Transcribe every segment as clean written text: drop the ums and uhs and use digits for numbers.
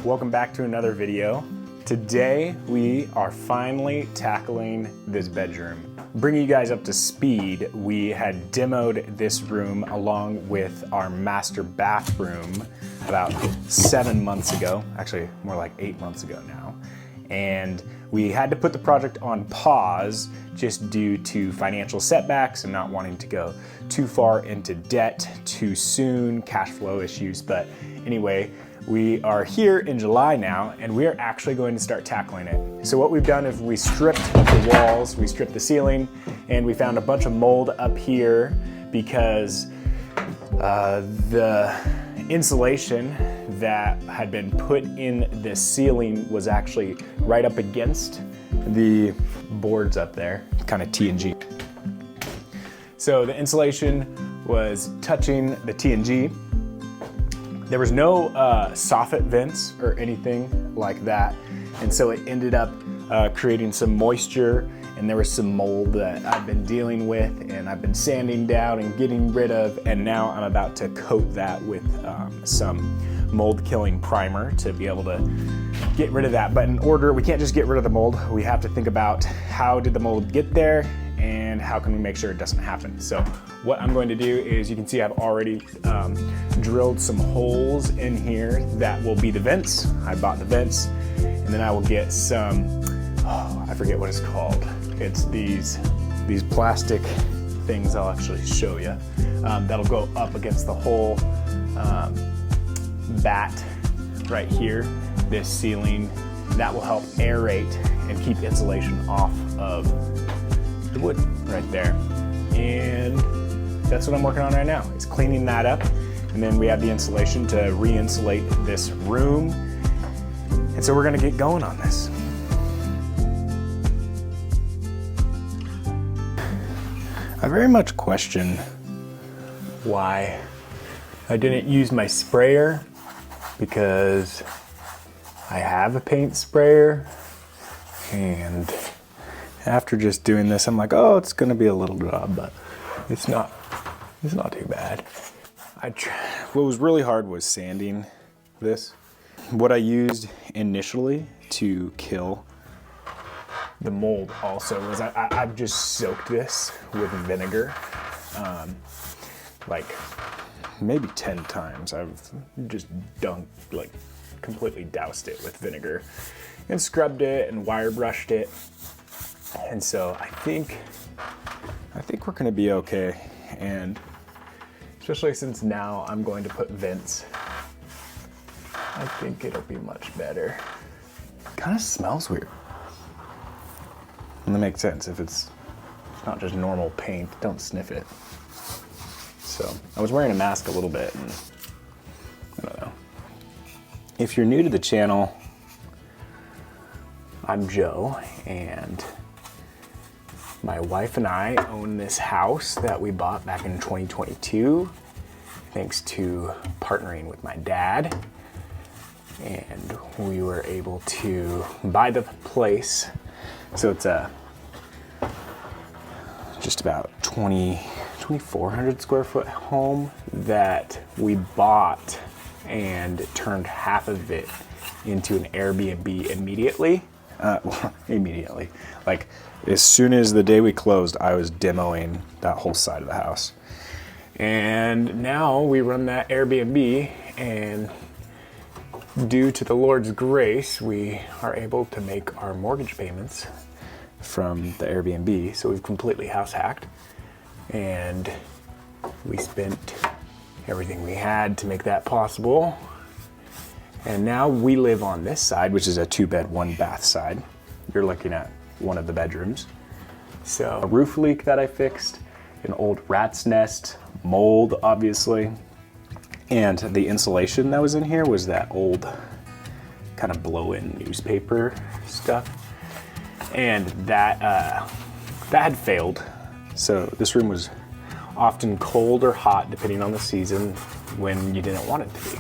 welcome back to another video. Today we are finally tackling this bedroom. Bringing you guys up to speed, we had demoed this room along with our master bathroom about 7 months ago, actually more like 8 months ago now. And we had to put the project on pause just due to financial setbacks and not wanting to go too far into debt too soon, cash flow issues. But anyway, we are here in July now, and we are actually going to start tackling it. So what we've done is we stripped the walls, we stripped the ceiling, and we found a bunch of mold up here because the insulation that had been put in the ceiling was actually right up against the boards up there, kind of T&G. So the insulation was touching the T&G. There was no soffit vents or anything like that. And so it ended up creating some moisture, and there was some mold that I've been dealing with and I've been sanding down and getting rid of. And now I'm about to coat that with some mold killing primer to be able to get rid of that. But in order, we can't just get rid of the mold. We have to think about how did the mold get there and how can we make sure it doesn't happen. So what I'm going to do is, you can see I've already drilled some holes in here that will be the vents. I bought the vents, and then I will get some, I forget what it's called. It's these plastic things I'll actually show you. That'll go up against the whole bat right here, this ceiling. That will help aerate and keep insulation off of the wood right there. And that's what I'm working on right now, is cleaning that up. And then we have the insulation to re-insulate this room. And so we're gonna get going on this. I very much question why I didn't use my sprayer, because I have a paint sprayer, and after just doing this, I'm like, oh, it's gonna be a little job, but it's not too bad. What was really hard was sanding this. What I used initially to kill the mold also was I've just soaked this with vinegar, like maybe 10 times. I've just completely doused it with vinegar and scrubbed it and wire brushed it. And so I think we're gonna be okay. And especially since now I'm going to put vents, I think it'll be much better. Kind of smells weird. And that makes sense. If it's not just normal paint, don't sniff it. So I was wearing a mask a little bit, and I don't know. If you're new to the channel, I'm Joe, and my wife and I own this house that we bought back in 2022, thanks to partnering with my dad. And we were able to buy the place. So it's a just about 2,400 square foot home that we bought, and turned half of it into an Airbnb immediately. Immediately. Like, as soon as the day we closed, I was demoing that whole side of the house. And now we run that Airbnb, and due to the Lord's grace, we are able to make our mortgage payments from the Airbnb. So we've completely house hacked, and we spent everything we had to make that possible. And now we live on this side, which is a 2-bed, 1-bath side. You're looking at one of the bedrooms. So a roof leak that I fixed, an old rat's nest, mold obviously, and the insulation that was in here was that old kind of blow-in newspaper stuff. And that had failed. So this room was often cold or hot depending on the season when you didn't want it to be.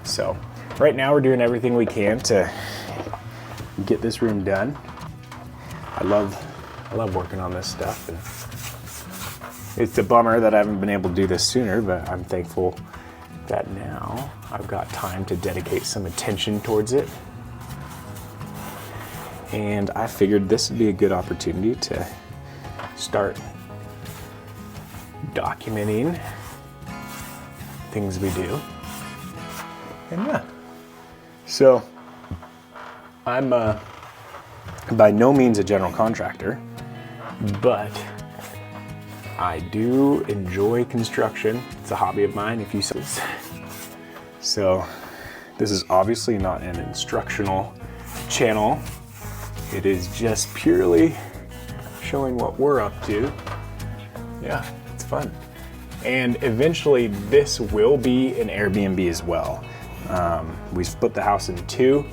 So right now we're doing everything we can to get this room done. I love working on this stuff, and it's a bummer that I haven't been able to do this sooner, but I'm thankful that now I've got time to dedicate some attention towards it. And I figured this would be a good opportunity to start documenting things we do. And yeah, so I'm by no means a general contractor, but I do enjoy construction. It's a hobby of mine, if you say. So this is obviously not an instructional channel. It is just purely showing what we're up to. Yeah, it's fun. And eventually this will be an Airbnb as well. We split the house in two.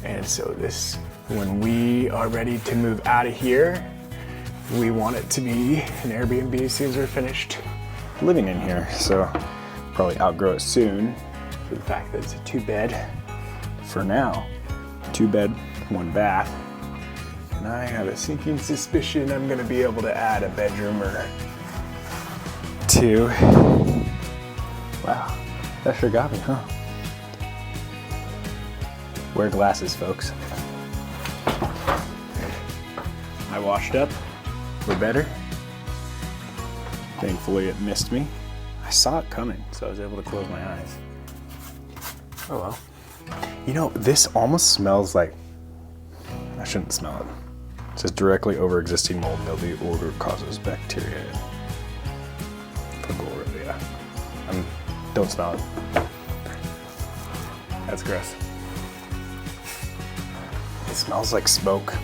And so this, when we are ready to move out of here, we want it to be an Airbnb as soon as we're finished living in here. So probably outgrow it soon for the fact that it's a 2-bed for now. 2-bed, 1 bath. And I have a sinking suspicion I'm gonna be able to add a bedroom or 2. Wow, that sure got me, huh? Wear glasses, folks. I washed up. We're better. Thankfully it missed me. I saw it coming, so I was able to close my eyes. Oh well. You know, this almost smells like, I shouldn't smell it. It says directly over existing mold, mildew, odor causes bacteria. Yeah. Don't smell it. That's gross. It smells like smoke.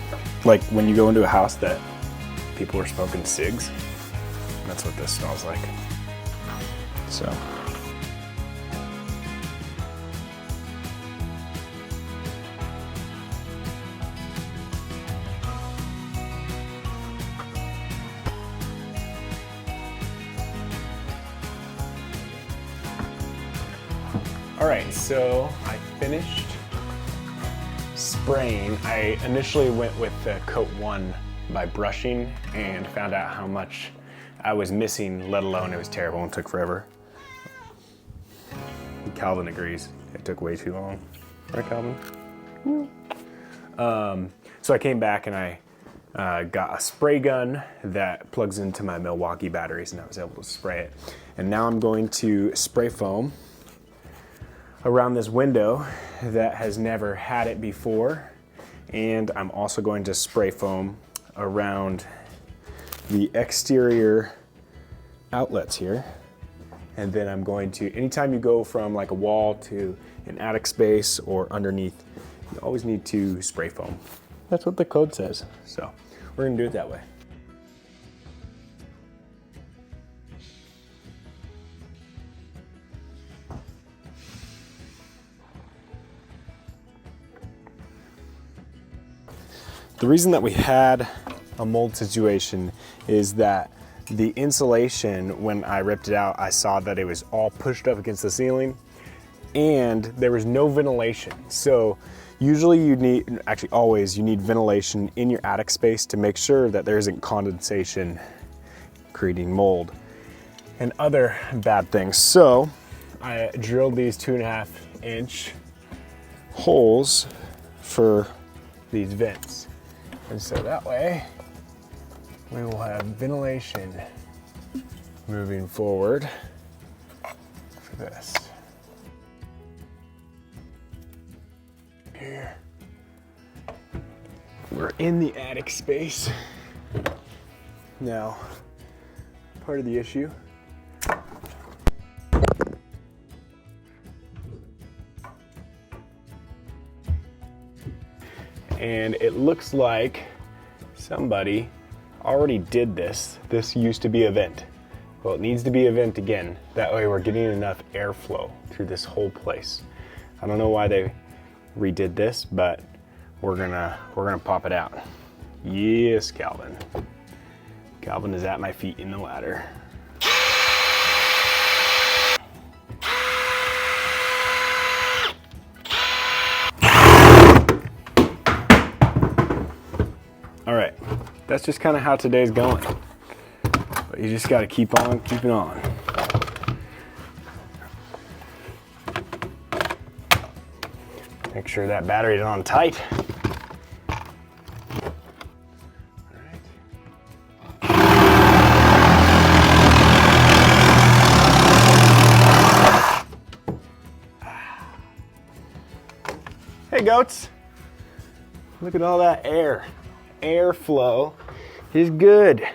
Like when you go into a house that people are smoking cigs. That's what this smells like. So. All right, so I finished spraying. I initially went with coat 1 by brushing and found out how much I was missing, let alone it was terrible and took forever. Calvin agrees. It took way too long. Right, Calvin? So I came back and I got a spray gun that plugs into my Milwaukee batteries, and I was able to spray it. And now I'm going to spray foam around this window that has never had it before. And I'm also going to spray foam around the exterior outlets here. And then I'm going to, anytime you go from like a wall to an attic space or underneath, you always need to spray foam. That's what the code says. So we're gonna do it that way. The reason that we had a mold situation is that the insulation, when I ripped it out, I saw that it was all pushed up against the ceiling and there was no ventilation. So usually you need, actually always, you need ventilation in your attic space to make sure that there isn't condensation creating mold and other bad things. So I drilled these 2.5-inch holes for these vents. And so that way we will have ventilation moving forward for this. Here, we're in the attic space. Now, part of the issue and it looks like somebody already did this. This used to be a vent. Well, it needs to be a vent again. That way we're getting enough airflow through this whole place. I don't know why they redid this, but we're gonna pop it out. Yes, Calvin. Calvin is at my feet in the ladder. All right, that's just kind of how today's going. But you just got to keep on keeping on. Make sure that battery's on tight. Hey goats, look at all that air. Airflow is good.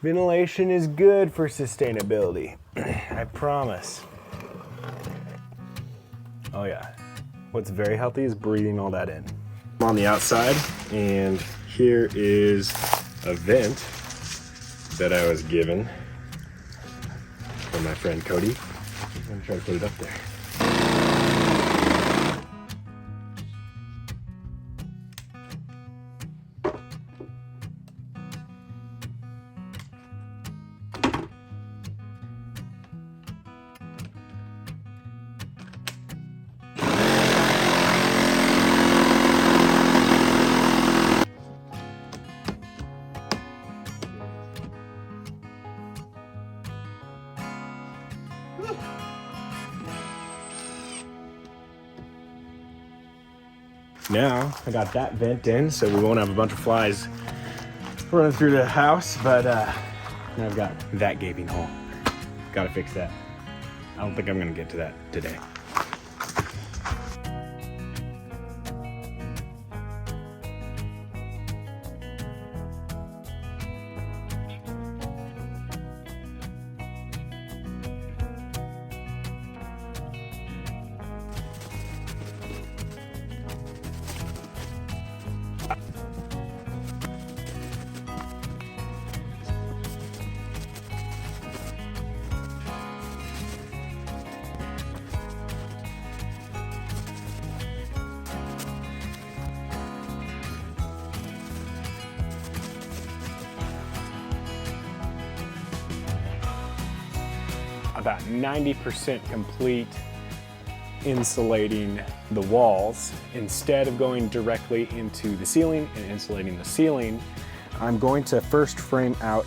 Ventilation is good for sustainability. I promise. Oh yeah, what's very healthy is breathing all that in. I'm on the outside, and here is a vent that I was given from my friend Cody. I'm gonna try to put it up there. Now I got that vent in, so we won't have a bunch of flies running through the house, but now I've got that gaping hole. Gotta fix that. I don't think I'm gonna get to that today. About 90% complete insulating the walls. Instead of going directly into the ceiling and insulating the ceiling, I'm going to first frame out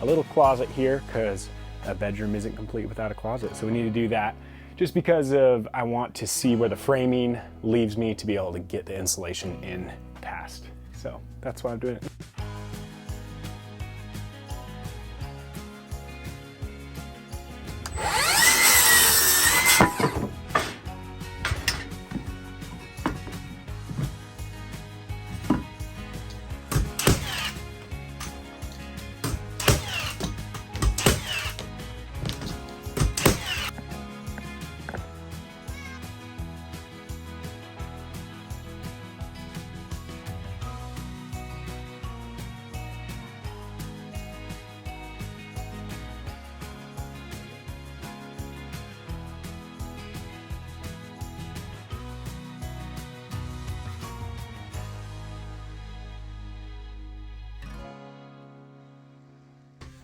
a little closet here because a bedroom isn't complete without a closet. So we need to do that just because I want to see where the framing leaves me to be able to get the insulation in past. So that's why I'm doing it.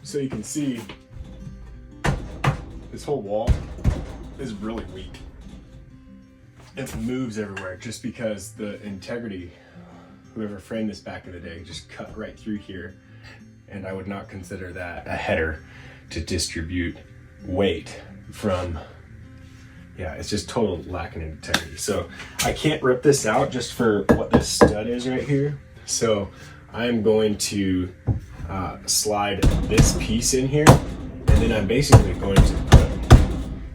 So you can see this whole wall is really weak. It moves everywhere just because the integrity, whoever framed this back in the day, just cut right through here. And I would not consider that a header to distribute weight from, yeah, it's just total lacking in integrity. So I can't rip this out just for what this stud is right here. So I'm going to slide this piece in here, and then I'm basically going to put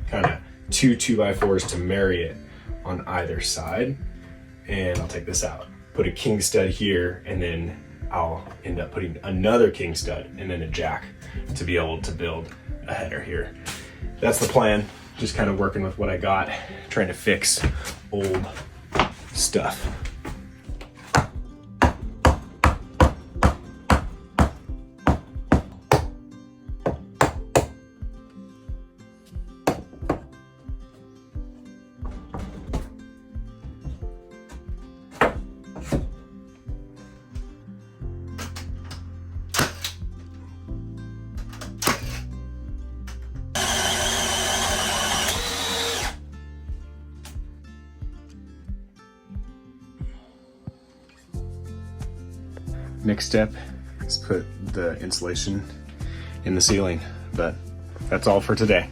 kind of two 2x4s to marry it on either side. And I'll take this out, put a king stud here, and then I'll end up putting another king stud and then a jack to be able to build a header here. That's the plan, just kind of working with what I got, trying to fix old stuff. Next step is put the insulation in the ceiling, but that's all for today.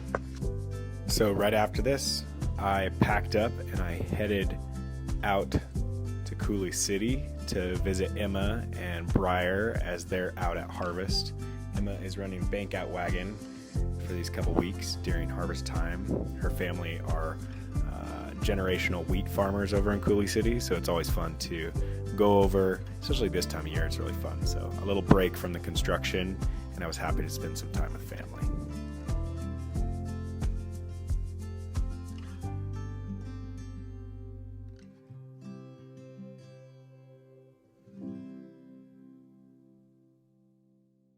So right after this, I packed up and I headed out to Coulee City to visit Emma and Briar as they're out at harvest. Emma is running bank out wagon for these couple weeks during harvest time. Her family are generational wheat farmers over in Coulee City, so it's always fun to go over, especially this time of year. It's really fun. So a little break from the construction, and I was happy to spend some time with family.